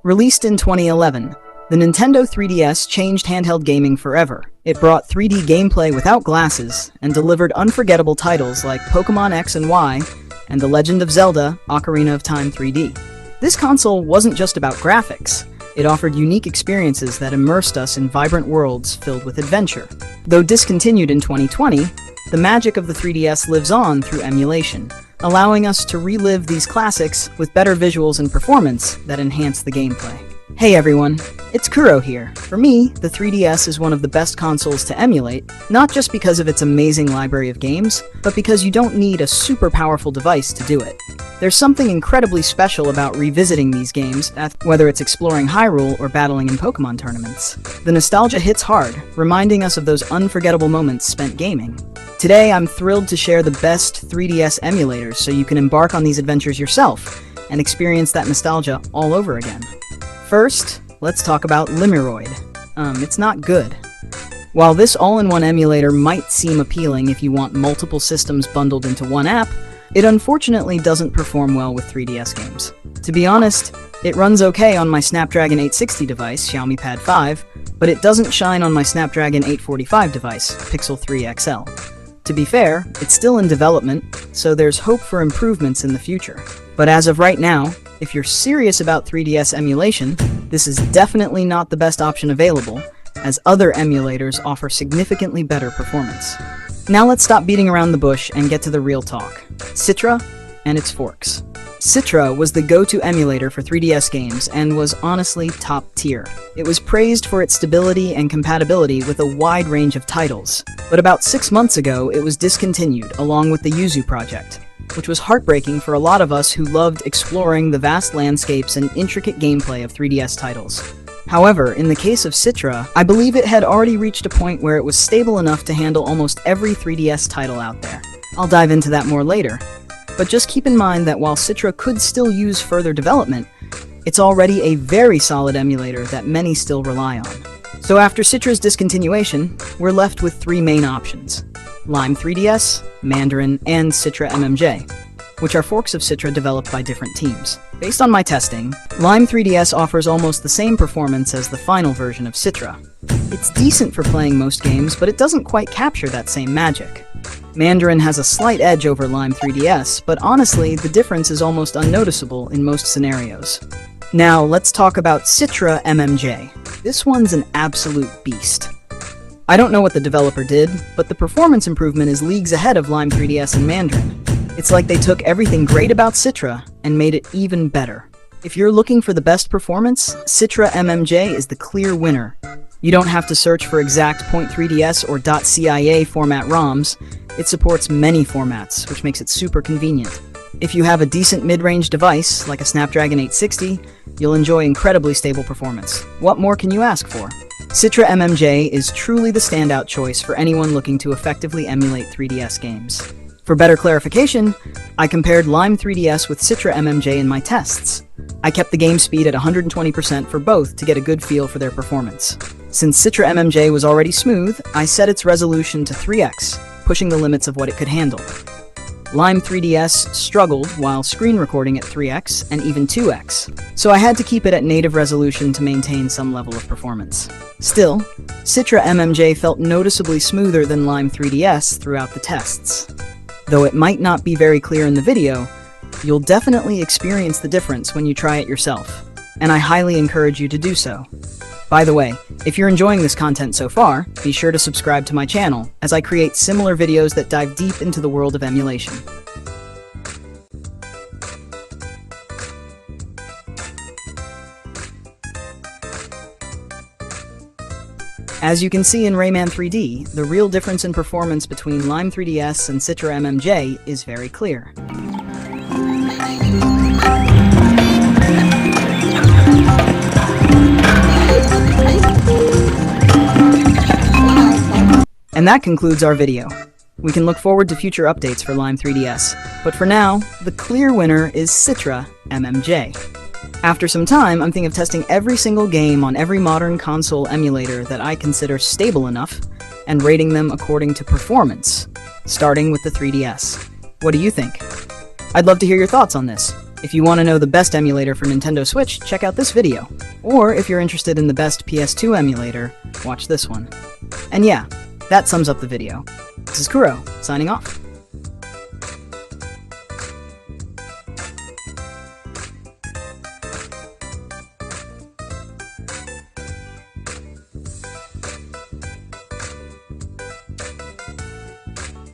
Released in 2011, the Nintendo 3DS changed handheld gaming forever. It brought 3D gameplay without glasses and delivered unforgettable titles like Pokémon X and Y and The Legend of Zelda: Ocarina of Time 3D. This console wasn't just about graphics. It offered unique experiences that immersed us in vibrant worlds filled with adventure. Though discontinued in 2020, the magic of the 3DS lives on through emulation, allowing us to relive these classics with better visuals and performance that enhance the gameplay. Hey everyone, it's Kuro here. For me, the 3DS is one of the best consoles to emulate, not just because of its amazing library of games, but because you don't need a super powerful device to do it. There's something incredibly special about revisiting these games, whether it's exploring Hyrule or battling in Pokémon tournaments. The nostalgia hits hard, reminding us of those unforgettable moments spent gaming. Today, I'm thrilled to share the best 3DS emulators so you can embark on these adventures yourself and experience that nostalgia all over again. First, let's talk about Limuroid. It's not good. While this all-in-one emulator might seem appealing if you want multiple systems bundled into one app, it unfortunately doesn't perform well with 3DS games. To be honest, it runs okay on my Snapdragon 860 device, Xiaomi Pad 5, but it doesn't shine on my Snapdragon 845 device, Pixel 3 XL. To be fair, it's still in development, so there's hope for improvements in the future. But as of right now, if you're serious about 3DS emulation, this is definitely not the best option available, as other emulators offer significantly better performance. Now let's stop beating around the bush and get to the real talk. Citra and its forks. Citra was the go-to emulator for 3DS games and was honestly top tier. It was praised for its stability and compatibility with a wide range of titles. But about 6 months ago, it was discontinued along with the Yuzu project, which was heartbreaking for a lot of us who loved exploring the vast landscapes and intricate gameplay of 3DS titles. However, in the case of Citra, I believe it had already reached a point where it was stable enough to handle almost every 3DS title out there. I'll dive into that more later. But just keep in mind that while Citra could still use further development, it's already a very solid emulator that many still rely on. So after Citra's discontinuation, we're left with three main options: Lime3ds, Mandarin, and Citra MMJ, which are forks of Citra developed by different teams. Based on my testing, Lime3ds offers almost the same performance as the final version of Citra. It's decent for playing most games, but it doesn't quite capture that same magic. Mandarin has a slight edge over Lime3ds, but honestly, the difference is almost unnoticeable in most scenarios. Now, let's talk about Citra MMJ. This one's an absolute beast. I don't know what the developer did, but the performance improvement is leagues ahead of Lime3ds and Mandarin. It's like they took everything great about Citra and made it even better. If you're looking for the best performance, Citra MMJ is the clear winner. You don't have to search for exact .3ds or .cia format ROMs. It supports many formats, which makes it super convenient. If you have a decent mid-range device, like a Snapdragon 860, you'll enjoy incredibly stable performance. What more can you ask for? Citra MMJ is truly the standout choice for anyone looking to effectively emulate 3DS games. For better clarification, I compared Lime3ds with Citra MMJ in my tests. I kept the game speed at 120% for both to get a good feel for their performance. Since Citra MMJ was already smooth, I set its resolution to 3x, pushing the limits of what it could handle. Lime3ds struggled while screen recording at 3x and even 2x, so I had to keep it at native resolution to maintain some level of performance. Still, Citra MMJ felt noticeably smoother than Lime3ds throughout the tests. Though it might not be very clear in the video, you'll definitely experience the difference when you try it yourself, and I highly encourage you to do so. By the way, if you're enjoying this content so far, be sure to subscribe to my channel, as I create similar videos that dive deep into the world of emulation. As you can see in Rayman 3D, the real difference in performance between Lime3ds and Citra MMJ is very clear. And that concludes our video. We can look forward to future updates for Lime3ds, but for now, the clear winner is Citra MMJ. After some time, I'm thinking of testing every single game on every modern console emulator that I consider stable enough, and rating them according to performance, starting with the 3DS. What do you think? I'd love to hear your thoughts on this. If you want to know the best emulator for Nintendo Switch, check out this video. Or if you're interested in the best PS2 emulator, watch this one. And yeah, that sums up the video. This is Kuro, signing off.